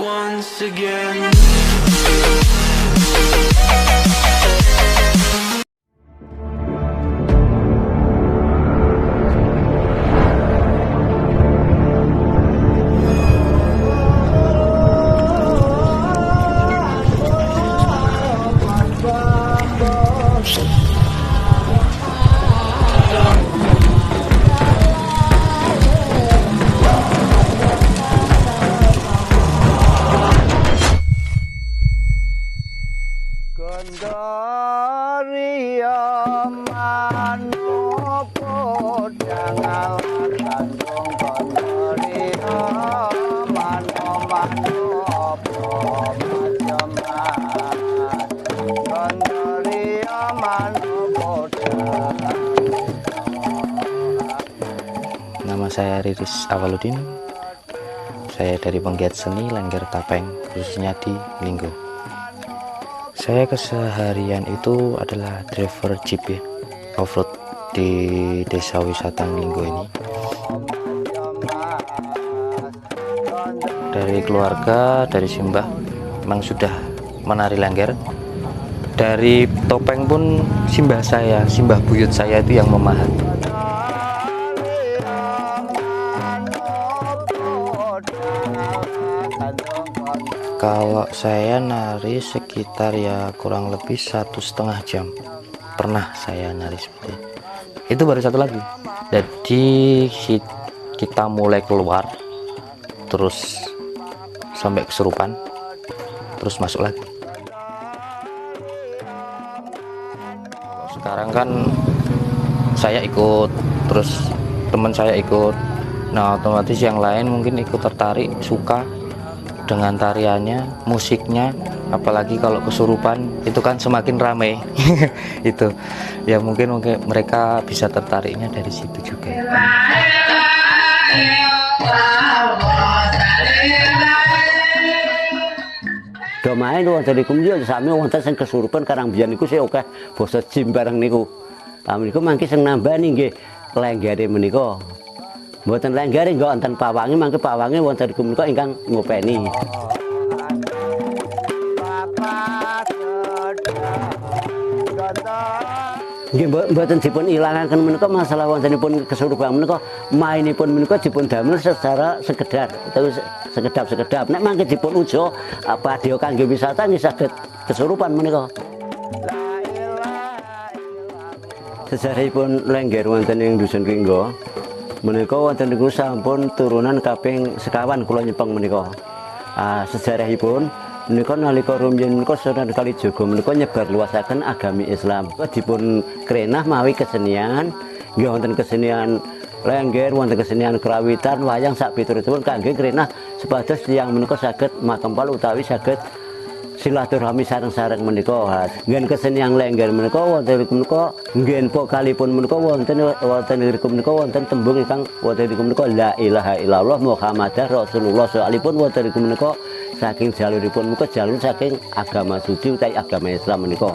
once again. Nama saya Riris Awaludin. Saya dari penggiat seni Lengger Tapeng, khususnya di Linggo. Saya keseharian itu adalah driver jeep ya, off-road di desa wisata Linggo ini. Dari keluarga, dari simbah memang sudah menari Lengger. Dari topeng pun simbah saya, simbah buyut saya itu yang memahat. Kalau saya nari sekitar ya kurang lebih 1,5 jam. Pernah saya nari seperti itu. Baru satu lagu. Jadi kita mulai keluar, terus sampai kesurupan, terus masuk lagi. Sekarang kan saya ikut, terus teman saya ikut. Nah otomatis yang lain mungkin ikut tertarik, suka dengan tariannya, musiknya, apalagi kalau kesurupan itu kan semakin ramai. Itu ya mungkin mereka bisa tertariknya dari situ juga. Domain wonten niku yo sami wonten sing kesurupan karang biyen niku sih akeh basa jim bareng niku. Niku mangke sing nambani nggih lenggere menika. Mboten lenggere nggih wonten pawange, mangke pawange wonten niku menika ingkang ngopeni. Nggih mboten dipun ilangaken menika masalah wontenipun kesurupan menika mainipun menika dipun damel secara sekedar utawa sekedap-sekedap. Nek mangke dipun ujo padya kangge wisata nggih saged kesurupan menika. Sejarahipun Lengger wonten ing dusun Linggo menika wonten niku sampun turunan kaping sekawan kula nyepeng menika. Sejarahipun menika nalika rumiyin menika Sunan Kalijaga menika nyebar luasaken agami Islam. Dipun krenah mawi kesenian, nggih wonten kesenian Lengger, wonten kesenian kerawitan, wayang sak piturutipun kangge krenah supados tiyang menika saged makempal utawi saged silaturahmi sareng-sareng menika. Nggih kesenian Lengger menika wonten menika nggih pokalipun menika wonten menika wonten tembung ingkang wonten menika la ilaha illallah Muhammadar Rasulullah. Soalipun wonten menika saking jaluripun menika jalur saking agama suci utawi agama Islam menika.